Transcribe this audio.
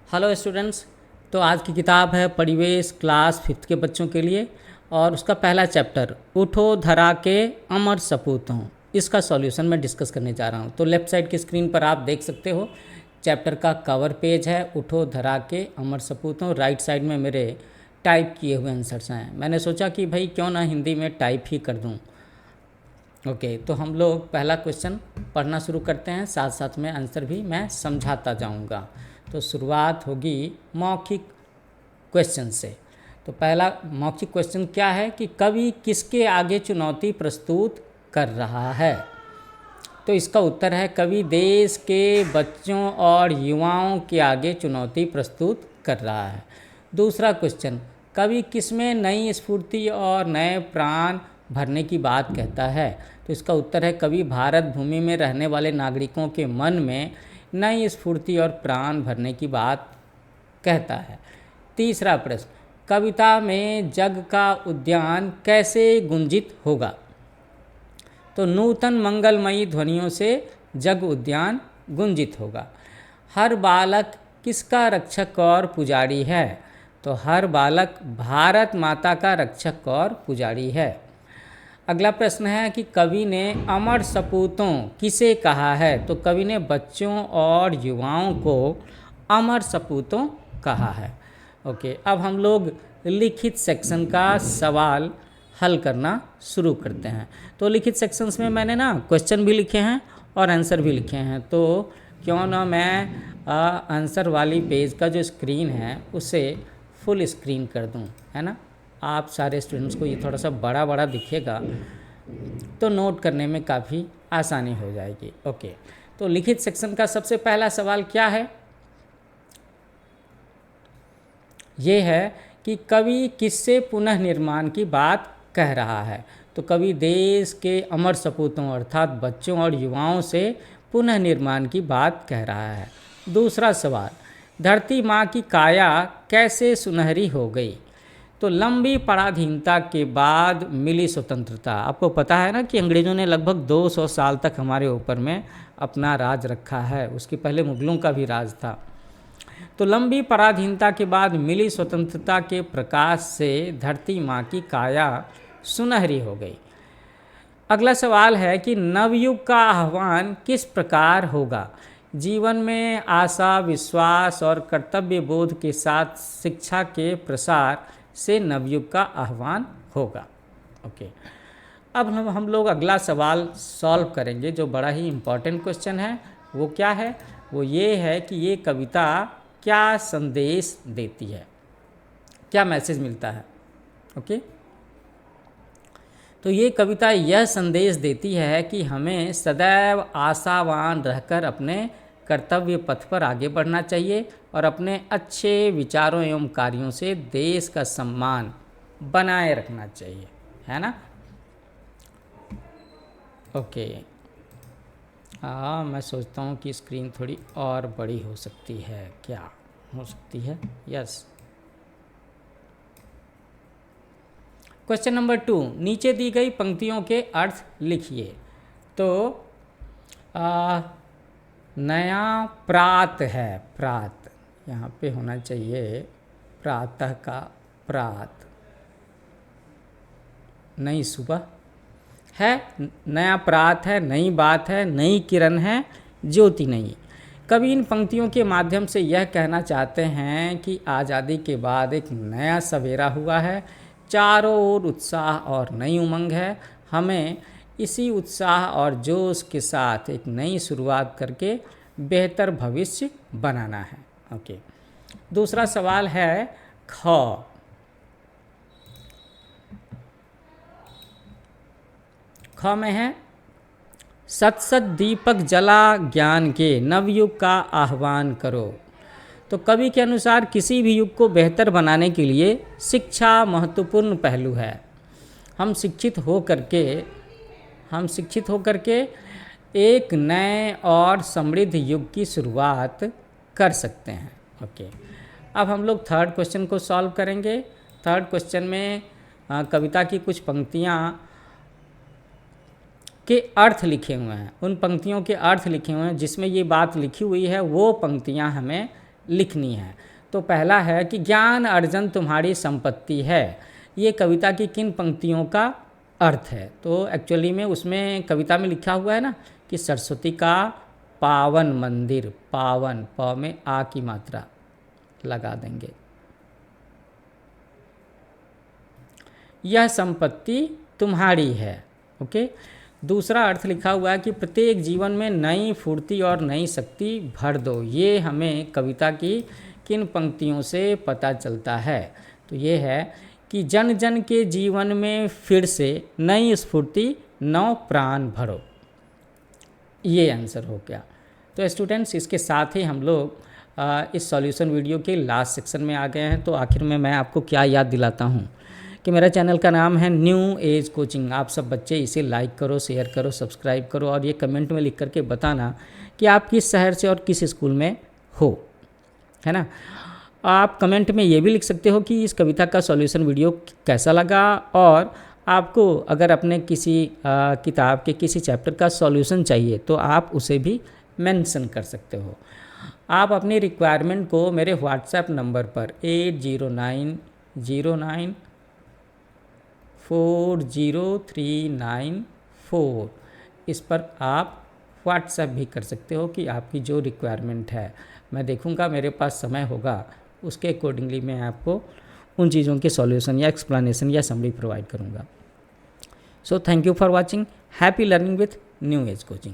Hello students. तो आज की किताब है परिवेश क्लास 5th के बच्चों के लिए और उसका पहला चैप्टर उठो धरा के अमर सपूतों। इसका सॉल्यूशन मैं डिस्कस करने जा रहा हूँ। तो लेफ़्ट साइड की स्क्रीन पर आप देख सकते हो चैप्टर का कवर पेज है उठो धरा के अमर सपूतों। राइट साइड में मेरे टाइप किए हुए आंसर्स हैं। मैंने सोचा कि भाई क्यों ना हिंदी में टाइप ही कर दूँ। ओके, तो हम लोग पहला क्वेश्चन पढ़ना शुरू करते हैं, साथ साथ में आंसर भी मैं समझाता जाऊंगा। तो शुरुआत होगी मौखिक क्वेश्चन से। तो पहला मौखिक क्वेश्चन क्या है कि कवि किसके आगे चुनौती प्रस्तुत कर रहा है। तो इसका उत्तर है कवि देश के बच्चों और युवाओं के आगे चुनौती प्रस्तुत कर रहा है। दूसरा क्वेश्चन, कवि किसमें नई स्फूर्ति और नए प्राण भरने की बात कहता है। तो इसका उत्तर है कवि भारत भूमि में रहने वाले नागरिकों के मन में नई स्फूर्ति और प्राण भरने की बात कहता है। तीसरा प्रश्न, कविता में जग का उद्यान कैसे गुंजित होगा। तो नूतन मंगलमयी ध्वनियों से जग उद्यान गुंजित होगा। हर बालक किसका रक्षक और पुजारी है। तो हर बालक भारत माता का रक्षक और पुजारी है। अगला प्रश्न है कि कवि ने अमर सपूतों किसे कहा है। तो कवि ने बच्चों और युवाओं को अमर सपूतों कहा है। ओके, अब हम लोग लिखित सेक्शन का सवाल हल करना शुरू करते हैं। तो लिखित सेक्शंस में मैंने ना क्वेश्चन भी लिखे हैं और आंसर भी लिखे हैं। तो क्यों ना मैं आंसर वाली पेज का जो स्क्रीन है उसे फुल स्क्रीन कर दूं, है ना। आप सारे स्टूडेंट्स को ये थोड़ा सा बड़ा बड़ा दिखेगा तो नोट करने में काफ़ी आसानी हो जाएगी। ओके, तो लिखित सेक्शन का सबसे पहला सवाल क्या है। ये है कि कवि किससे पुनः निर्माण की बात कह रहा है। तो कवि देश के अमर सपूतों अर्थात बच्चों और युवाओं से पुनः निर्माण की बात कह रहा है। दूसरा सवाल, धरती माँ की काया कैसे सुनहरी हो गई। तो लंबी पराधीनता के बाद मिली स्वतंत्रता। आपको पता है ना कि अंग्रेज़ों ने लगभग 200 साल तक हमारे ऊपर में अपना राज रखा है। उसके पहले मुगलों का भी राज था। तो लंबी पराधीनता के बाद मिली स्वतंत्रता के प्रकाश से धरती माँ की काया सुनहरी हो गई। अगला सवाल है कि नवयुग का आह्वान किस प्रकार होगा। जीवन में आशा, विश्वास और कर्तव्य बोध के साथ शिक्षा के प्रसार से नवयुग का आह्वान होगा। ओके, अब हम लोग अगला सवाल सॉल्व करेंगे जो बड़ा ही इम्पॉर्टेंट क्वेश्चन है। वो क्या है, वो ये है कि ये कविता क्या संदेश देती है, क्या मैसेज मिलता है। ओके, तो ये कविता यह संदेश देती है कि हमें सदैव आशावान रहकर अपने कर्तव्य पथ पर आगे बढ़ना चाहिए और अपने अच्छे विचारों एवं कार्यों से देश का सम्मान बनाए रखना चाहिए, है ना। ओके, मैं सोचता हूँ कि स्क्रीन थोड़ी और बड़ी हो सकती है, क्या हो सकती है। यस। क्वेश्चन नंबर 2, नीचे दी गई पंक्तियों के अर्थ लिखिए। तो नया प्रात है, प्रात यहाँ पे होना चाहिए प्रातः का प्रात, नई सुबह है, नया प्रात है, नई बात है, नई किरण है, ज्योति नहीं। कवि इन पंक्तियों के माध्यम से यह कहना चाहते हैं कि आज़ादी के बाद एक नया सवेरा हुआ है, चारों ओर उत्साह और नई उमंग है। हमें इसी उत्साह और जोश के साथ एक नई शुरुआत करके बेहतर भविष्य बनाना है। ओके, दूसरा सवाल है ख। ख में है सत सत दीपक जला ज्ञान के नवयुग का आह्वान करो। तो कवि के अनुसार किसी भी युग को बेहतर बनाने के लिए शिक्षा महत्वपूर्ण पहलू है। हम शिक्षित होकर के एक नए और समृद्ध युग की शुरुआत कर सकते हैं। ओके, अब हम लोग थर्ड क्वेश्चन को सॉल्व करेंगे। थर्ड क्वेश्चन में कविता की कुछ पंक्तियाँ के अर्थ लिखे हुए हैं। उन पंक्तियों के अर्थ लिखे हुए हैं जिसमें ये बात लिखी हुई है, वो पंक्तियाँ हमें लिखनी है। तो पहला है कि ज्ञान अर्जन तुम्हारी संपत्ति है। ये कविता की किन पंक्तियों का अर्थ है? तो एक्चुअली में उसमें कविता में लिखा हुआ है ना कि सरस्वती का पावन मंदिर, पावन प में आ की मात्रा लगा देंगे, यह संपत्ति तुम्हारी है। ओके। दूसरा अर्थ लिखा हुआ है कि प्रत्येक जीवन में नई फुर्ती और नई शक्ति भर दो। ये हमें कविता की किन पंक्तियों से पता चलता है? तो ये है कि जन जन के जीवन में फिर से नई स्फूर्ति, नव प्राण भरो। ये आंसर हो गया। तो स्टूडेंट्स, इसके साथ ही हम लोग इस सॉल्यूशन वीडियो के लास्ट सेक्शन में आ गए हैं। तो आखिर में मैं आपको क्या याद दिलाता हूँ कि मेरा चैनल का नाम है न्यू एज कोचिंग। आप सब बच्चे इसे लाइक करो, शेयर करो, सब्सक्राइब करो और ये कमेंट में लिख करके बताना कि आप किस शहर से और किस स्कूल में हो, है ना। आप कमेंट में ये भी लिख सकते हो कि इस कविता का सॉल्यूशन वीडियो कैसा लगा, और आपको अगर अपने किसी किताब के किसी चैप्टर का सॉल्यूशन चाहिए तो आप उसे भी मेंशन कर सकते हो। आप अपनी रिक्वायरमेंट को मेरे व्हाट्सएप नंबर पर 8090940394 इस पर आप व्हाट्सएप भी कर सकते हो कि आपकी जो रिक्वायरमेंट है। मैं देखूंगा, मेरे पास समय होगा उसके अकॉर्डिंगली मैं आपको उन चीज़ों के सॉल्यूशन या एक्सप्लेनेशन या समरी प्रोवाइड करूंगा। So thank you for watching. Happy learning with new age coaching.